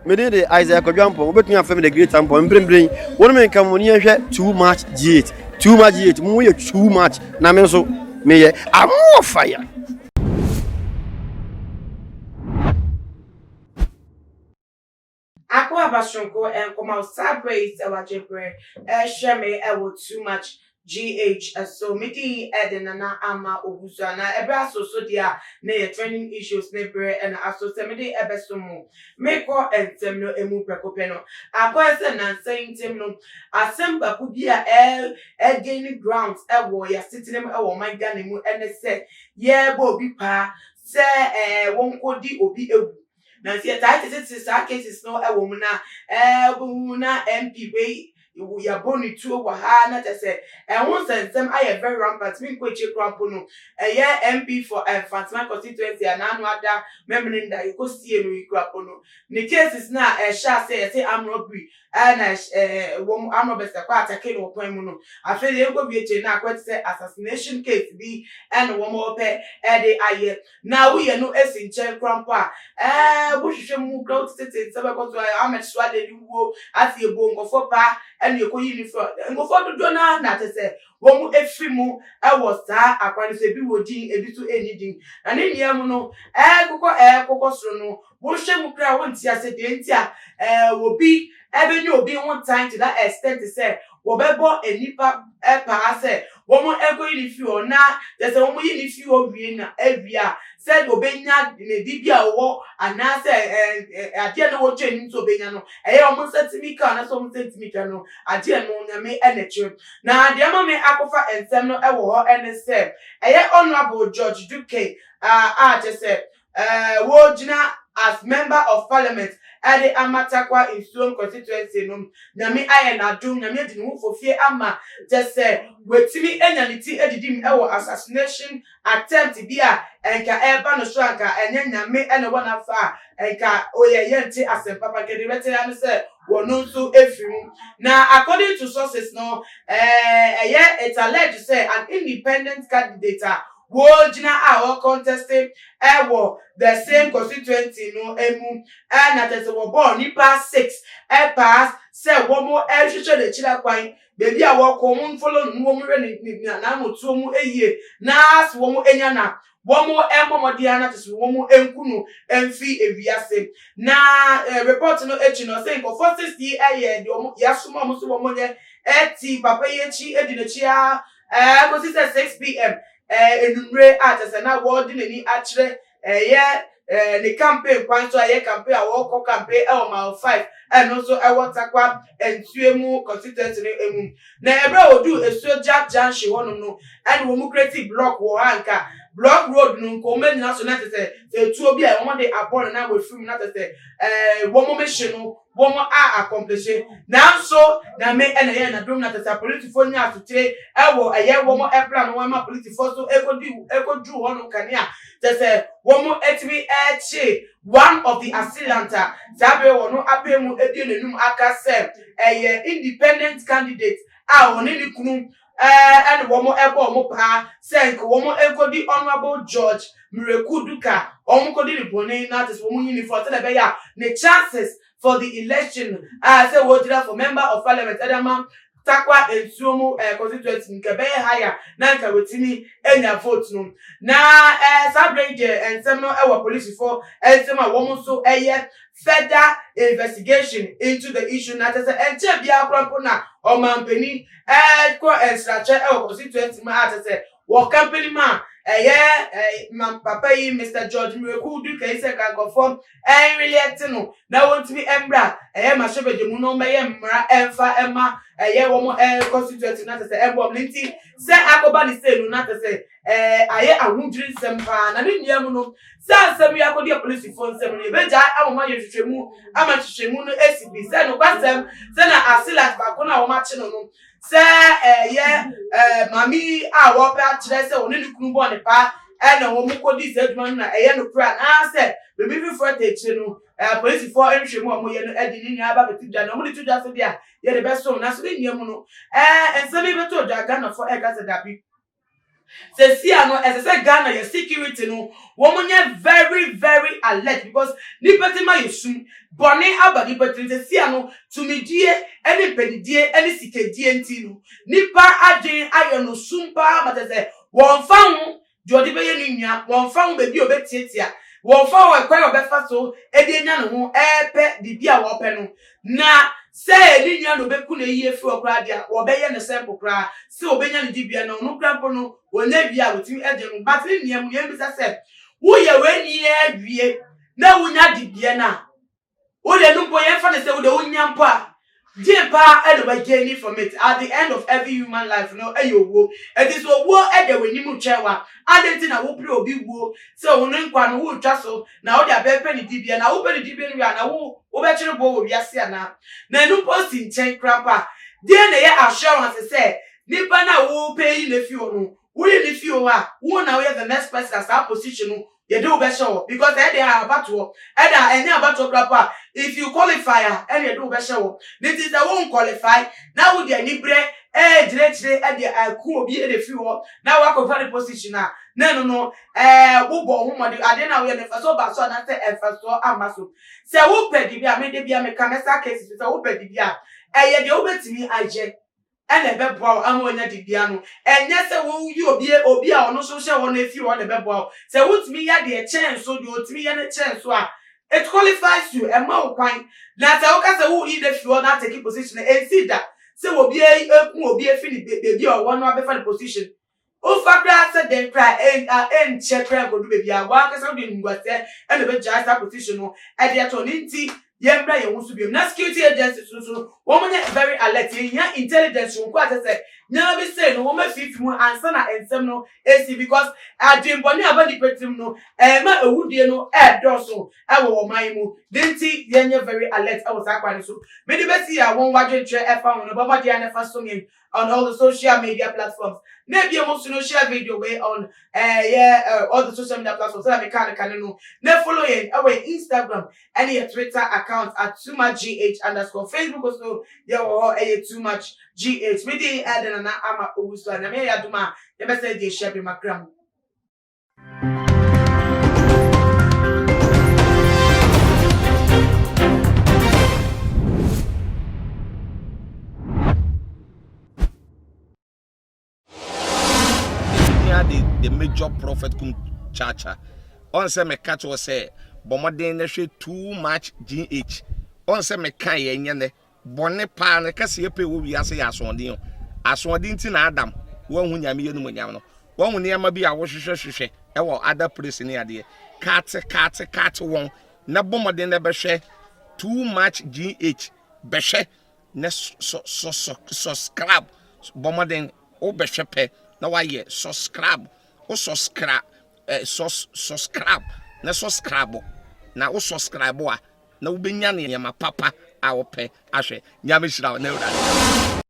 Me did the Isaiah Kojampo, but me family the great tampo and bring one man come on here too much G8. Too much G8, more too much. Na so me I'm more fire. Aqua Bashonko and come out celebrate our Jepre, Sheme, too much GH, so midi Edenana Ama Obusana, Ebraso Sodia, near training issues, neighbor, and also semidi Ebesumo, Meko and Temno Emu Precopeno. Aqua and saying Temno, Asemba could be a gaining grounds, a warrior sitting them over my ganimu, and they said, yeah, Bobby Pa, say, won't go di obi ewu. Na see that is cases no a woman na MP way ya boni tu wa ha na te say and once and some I very rampant me kweche krampo no MP for Fatima constituency and anu ada member nda you go see no krampo no the cases na sha say am robbery and wo am robbery kwa atake no kwan mu no afeli e go bi na kwete say assassination case bi and wo mo pe de aye na we no esinche krampo a buhwehwe mu crowd state sabako to ametswa de wo ati ebo ngofo pa and you uniform ngofo dodo na te say wo mu efi mu e wo saa akwani se bi wodi ebi to anything na ne niam no kokko soro no wo hwe mu kra wo ntia se de ntia wo bi ebe ni obi one time to that extent to say wo bebo enipa pa say wo mu ego uniform na te say wo mu uniform wie na evia said obenya ne bibia wo ana say ade no wo twani to obenya no omo sentimika na so omo sentimika no ade no nyame eneche na ade ma me akofa ensem no wo ho ene say honorable George Duke just say wo jina as member of parliament at the Amatakwa in Stone constituency no nyame aye na dum nyame di no fofie ama just say wetimi enyaniti edidim assassination attempt bia enka eba no so anka enye nyame ene wona fa enka oyeyente asempa pa kedi bete am say wono so efiru na according to sources no it's alleged say an independent candidate Wojina our contesting the same constituency no emu and that is born nipa 6 pass say one more the chila kwan baby a walk home follow no more na motu mu eye na as wo mu enya na one more emomodiana to one more enkunu emfi ewiase na report no no saying for 60 the yasuma musu wo mo ye eti papa yechi edinachi a go 6 p.m. enumre atese na word ni achire the campaign kwan so aye campaign awoko campaign e ma 5 and also e watakwa entuemu constituency emu na ebre odu esuo janshi wonu no and wo mu creative block wo anka block road no ko me nyina so na tese etuo bi a wo de abon na we film na tese wo mo mission no wo mo accomplish na so na me ene na drum na tese political nya atutre e wo wo mo plan wo ma political so ekodu wonu kania tese wo mo etimi one of the assailant sabe wono apemu edienenum aka se independent candidate woni ni kunu and wo mo ebo mo pa senk wo mo egodi honorable George Mireku duka kodi ni boni na tis wo mo uniform tell be ya the chances for the election say wo dira for member of parliament adama takwa ensuomu constituency nke be higher na nka wetimi enya vote no na sabrege ensem no police for ensem a wo so further investigation into the issue na tese enche bia krampo na omampeni ko extrache constituency ma tese wo company ma man papa yi Mr. George Mireku du kai se ka go form really no na want to be embra ma shobeje mu no me mra emfa ema wo mo constituency na tese embom nti se akoba ni se no na tese ahudiri sempa na ne niam no sa sem ya kodi police phone sem no beja amoma yehwehwemu ama hwehwemu no esibi se no kwasem se na asilat ba ko na wo ma che no no se mami a wo pa kire se oni dukunu bo ne pa na wo mu kodi se aduma na no kra na se bebi fi for te no police for ehwehwemu omo ye no edi ni aba betudwa na omo ditudwa so dia ye de be so na so ni niam no ensemi beto dwa ga na for e ka se dabi Se see ano as I say Ghana your security no woman very very alert because nipatima yesum bone aba nipatin se see ano tumidie any pedidie any sikedie ntino nipa adwen ayo no sumpa but say won fa ho jodi be ye nua won fa ho be bi obetietia won fa ho ekwan obefa so edi nya no ho epe bibia wo pe no na say ni nua no beku na yie fi okra dia wo be ye no sample kra se obenya no dibia no no kra no wonya bia wotimi eje no but ni nua mu ye bi say wo ye we ni awie na wonya dibia na wo de no po ye fa na say wo de wonya mpo a Jimpa and gaining from it at the end of every human life, no, ayo, it is a war at the winning chewa. I didn't think I will be woo, so when one who tussle now they are penny dibia, now open the dibia, and I will over the bowl with Yasiana. Now, no posting 10 crapper. Then they are assurance say, Nipana will pay if you know, will if you are, who now have the next person as our position. You do better because they are about to any about to grappa. If you qualify and you do better, this is the won't qualify. Now with the libre, directly at the cool be the few. Now I can find the position now. No, who go home I didn't know the first over so not the first or amasso. Say, who pay the beer, made the beer, make a cases with a whooped the beer. The over to me, I jet. And a bebo amonya di piano and yes you be obia or no social one if you want a bebo say what me ya the chance so you to me any chance so it qualifies you and more quine na say okay say who if you not take position and see that say obia finish baby or one no be for the position o fakra say then cry and check cry go do baby a wa ka say be ngwa say and be just that position no e dey to ninti yembra ye wonso biom na security agencies so woman very alert yen intelligence nko atese nya be say no woman fifi mu ansa na ensem no AC because adwemboni abadi petim no ma ewudie no doso e wo man mu denti yen very alert e was akwane so me de beti ya won wadwentre e fa won no baba dia na fa so me on all the social media platforms maybe you must share video way on all the social media platforms so that we can know na follow yen our Instagram and your Twitter account at @toomuchgh_ Facebook also your too much gh me dey add na ama owusu na me ya duma the message dey share be makram the major prophet kum chacha on say me catch was say bomoden na hwe too much gh on say me kan ye ne bone pa na kase ye pe wo wiase ya asondin ti na adam wo hu nyame ye no nyam no wo hu ne ma bi a wo hwehwehwehwe e wo other place ni ade cat won na bomoden na be hwe too much gh be hwe na subscribe bomoden o be hwe pe na wa ye subscribe o subscribe na subscribe na o subscribe a na wo benya ne ma papa a wo pe ahwe nyame hira na ura